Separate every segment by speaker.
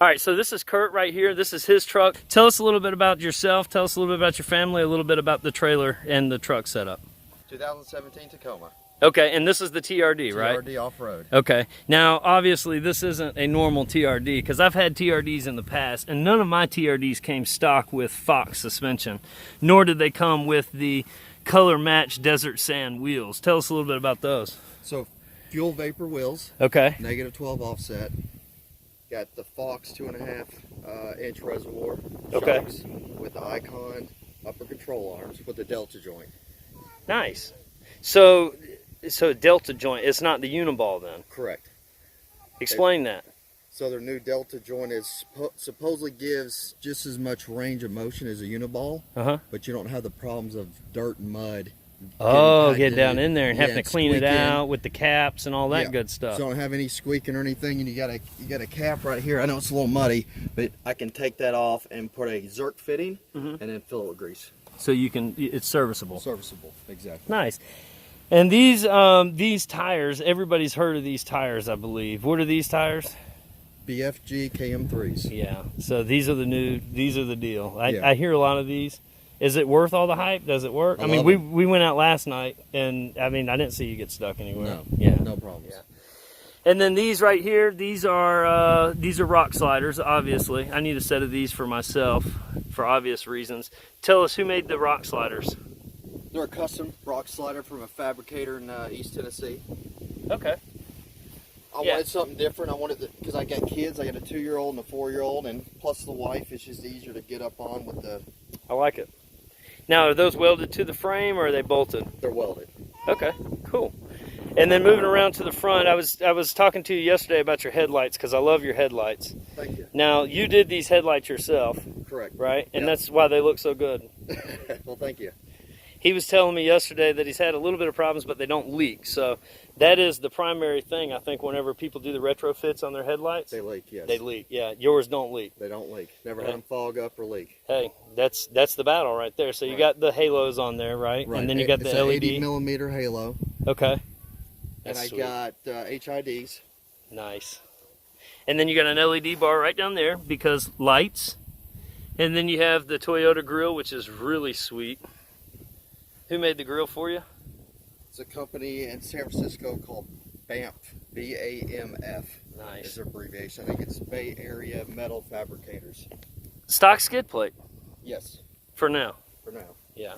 Speaker 1: All right, so this is Kurt right here. This is his truck. Tell us a little bit about yourself. Tell us a little bit about your family, a little bit about the trailer and the truck setup.
Speaker 2: 2017 Tacoma.
Speaker 1: Okay, and this is the TRD, right?
Speaker 2: TRD off-road.
Speaker 1: Okay, now obviously this isn't a normal TRD because I've had TRDs in the past and none of my TRDs came stock with Fox suspension, nor did they come with the color match desert sand wheels. Tell us a little bit about those.
Speaker 2: So fuel vapor wheels.
Speaker 1: Okay.
Speaker 2: -12 offset. Got the Fox 2.5 inch reservoir.
Speaker 1: Okay.
Speaker 2: Shocks with the 𝐼𝐿 upper control arms with the delta joint.
Speaker 1: Nice. So delta joint, it's not the uniball then?
Speaker 2: Correct.
Speaker 1: Explain that.
Speaker 2: So their new delta joint is supposedly gives just as much range of motion as a uniball, but you don't have the problems of dirt and mud.
Speaker 1: Oh, get down in there and having to clean it out with the caps and all that good stuff.
Speaker 2: So don't have any squeaking or anything, and you got a cap right here. I know it's a little muddy, but I can take that off and put a 𝐸𝐴 fitting and then fill it with grease.
Speaker 1: So you can, it's serviceable.
Speaker 2: Serviceable, exactly.
Speaker 1: Nice. And these tires, everybody's heard of these tires, I believe. What are these tires?
Speaker 2: BFG KM3s.
Speaker 1: Yeah. So these are the deal. I hear a lot of these. Is it worth all the hype? Does it work? I mean, we went out last night, and I mean, I didn't see you get stuck anywhere.
Speaker 2: No.
Speaker 1: Yeah.
Speaker 2: No problems.
Speaker 1: Yeah. And then these right here, these are rock sliders. Obviously, I need a set of these for myself, for obvious reasons. Tell us who made the rock sliders.
Speaker 2: They're a custom rock slider from a fabricator in East Tennessee.
Speaker 1: Okay.
Speaker 2: I wanted something different. I wanted because I got kids. I got a 2-year-old and a 4-year-old, and plus the wife. It's just easier to get up on with the.
Speaker 1: I like it. Now, are those welded to the frame or are they bolted?
Speaker 2: They're welded.
Speaker 1: Okay, cool. And then moving around to the front, I was talking to you yesterday about your headlights because I love your headlights.
Speaker 2: Thank you.
Speaker 1: Now, you did these headlights yourself.
Speaker 2: Correct.
Speaker 1: Right? And that's why they look so good.
Speaker 2: Well, thank you.
Speaker 1: He was telling me yesterday that he's had a little bit of problems, but they don't leak. So that is the primary thing, I think, whenever people do the retrofits on their headlights.
Speaker 2: They leak, yes.
Speaker 1: They leak, yeah. Yours don't leak.
Speaker 2: They don't leak. Never had them fog up or leak.
Speaker 1: Hey, that's the battle right there. So you got the halos on there, right?
Speaker 2: Right.
Speaker 1: And then you got the LED.
Speaker 2: 80mm halo.
Speaker 1: Okay.
Speaker 2: And I got HIDs.
Speaker 1: Nice. And then you got an LED bar right down there because lights. And then you have the Toyota grill, which is really sweet. Who made the grill for you?
Speaker 2: It's a company in San Francisco called BAMF, B-A-M-F.
Speaker 1: Nice.
Speaker 2: Is their abbreviation. I think it's Bay Area Metal Fabricators.
Speaker 1: Stock skid plate?
Speaker 2: Yes.
Speaker 1: For now?
Speaker 2: For now.
Speaker 1: Yeah.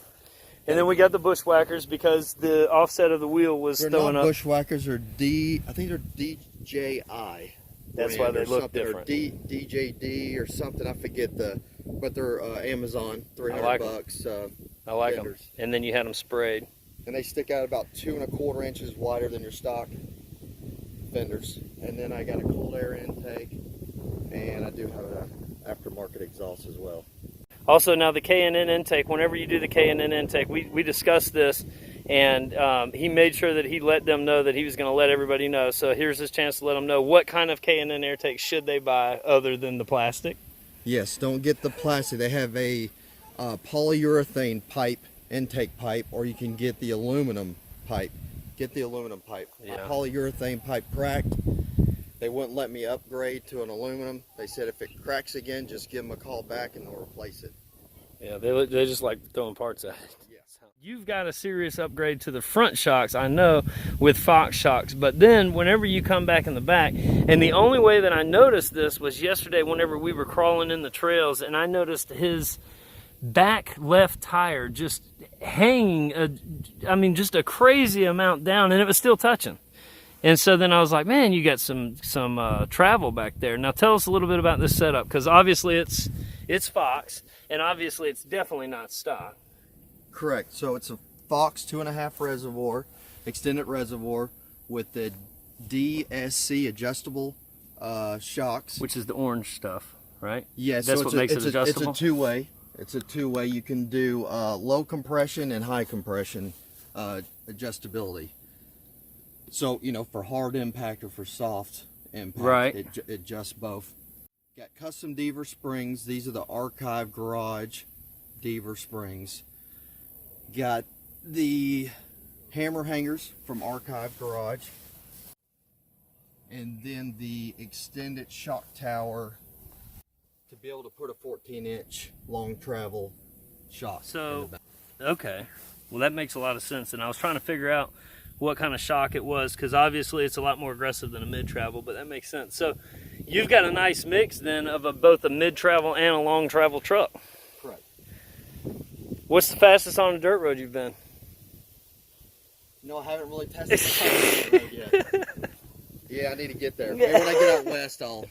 Speaker 1: And then we got the bushwhackers because the offset of the wheel was
Speaker 2: they're
Speaker 1: throwing
Speaker 2: not
Speaker 1: up.
Speaker 2: Bushwhackers, I think they're 𝐷𝐽𝐼.
Speaker 1: That's why they look different.
Speaker 2: Or DJD or something, I forget but they're Amazon, $300.
Speaker 1: I like
Speaker 2: fenders.
Speaker 1: them. And then you had them sprayed.
Speaker 2: And they stick out about 2 1/4 inches wider than your stock fenders. And then I got a cold air intake, and I do have an aftermarket exhaust as well.
Speaker 1: Also, now the K&N intake, whenever you do the K&N intake, we discussed this, and he made sure that he let them know that he was going to let everybody know. So here's his chance to let them know what kind of K&N intake should they buy other than the plastic.
Speaker 2: Yes, don't get the plastic. They have a polyurethane pipe, intake pipe, or you can get the aluminum pipe. Get the aluminum pipe.
Speaker 1: Yeah.
Speaker 2: My polyurethane pipe cracked. They wouldn't let me upgrade to an aluminum. They said if it cracks again, just give them a call back and they'll replace it.
Speaker 1: Yeah, they just like throwing parts at it.
Speaker 2: Yes.
Speaker 1: You've got a serious upgrade to the front shocks, I know, with Fox shocks. But then whenever you come back in the back, and the only way that I noticed this was yesterday whenever we were crawling in the trails, and I noticed his back left tire just hanging, just a crazy amount down, and it was still touching. And so then I was like, man, you got some travel back there. Now tell us a little bit about this setup, because obviously it's Fox, and obviously it's definitely not stock.
Speaker 2: Correct. So it's a Fox 2.5 reservoir, extended reservoir with the 𝐷𝐸𝐶 adjustable shocks.
Speaker 1: Which is the orange stuff, right?
Speaker 2: Yes.
Speaker 1: That's
Speaker 2: so
Speaker 1: what makes it adjustable?
Speaker 2: It's a two-way. It's a two-way. You can do low compression and high compression adjustability. So, for hard impact or for soft impact,
Speaker 1: right.
Speaker 2: it adjusts both. Got custom 𝐷𝐵R springs. These are the 𝐼𝐴 𝐷𝐵R springs. Got the hammer hangers from 𝐼𝐴. And then the extended shock tower to be able to put a 14-inch long travel shock.
Speaker 1: So, okay, well that makes a lot of sense. And I was trying to figure out what kind of shock it was, because obviously it's a lot more aggressive than a mid-travel, but that makes sense. So you've got a nice mix then of both a mid-travel and a long travel truck.
Speaker 2: Correct.
Speaker 1: What's the fastest on a dirt road you've been?
Speaker 2: No, I haven't really tested the road yet. Yeah, I need to get there. Maybe when I get out west, I'll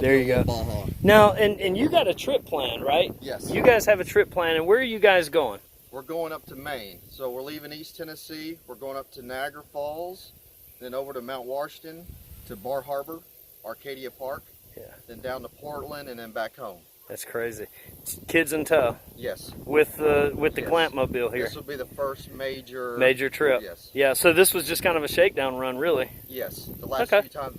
Speaker 1: there
Speaker 2: do
Speaker 1: you
Speaker 2: a
Speaker 1: go.
Speaker 2: little Baja.
Speaker 1: Now, and you got a trip plan, right?
Speaker 2: Yes.
Speaker 1: You guys have a trip plan, and where are you guys going?
Speaker 2: We're going up to Maine. So we're leaving East Tennessee. We're going up to Niagara Falls, then over to Mount Washington, to Bar Harbor, Arcadia Park,
Speaker 1: Yeah.
Speaker 2: then down to Portland, and then back home.
Speaker 1: That's crazy. Kids in tow.
Speaker 2: Yes.
Speaker 1: With the
Speaker 2: Yes.
Speaker 1: Clampmobile here.
Speaker 2: This will be the first major
Speaker 1: trip.
Speaker 2: Yes.
Speaker 1: Yeah. So this was just kind of a shakedown run, really.
Speaker 2: Yes. The last
Speaker 1: Okay.
Speaker 2: few times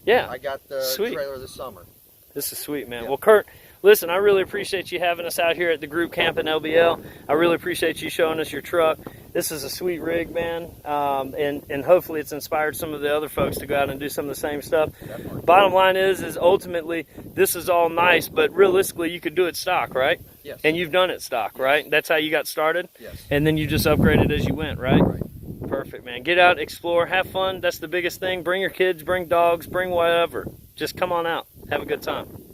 Speaker 1: Yeah.
Speaker 2: I got the
Speaker 1: Sweet.
Speaker 2: trailer this summer.
Speaker 1: This is sweet, man.
Speaker 2: Yeah.
Speaker 1: Well, Kurt, listen, I really appreciate you having us out here at the group camp in LBL. I really appreciate you showing us your truck. This is a sweet rig, man, and hopefully it's inspired some of the other folks to go out and do some of the same stuff.
Speaker 2: Definitely.
Speaker 1: Bottom line is ultimately this is all nice, but realistically you could do it stock, right?
Speaker 2: Yes.
Speaker 1: And you've done it stock, right? That's how you got started?
Speaker 2: Yes.
Speaker 1: And then you just upgraded as you went, right?
Speaker 2: Right.
Speaker 1: Perfect, man. Get out, explore, have fun. That's the biggest thing. Bring your kids, bring dogs, bring whatever. Just come on out. Have a good time.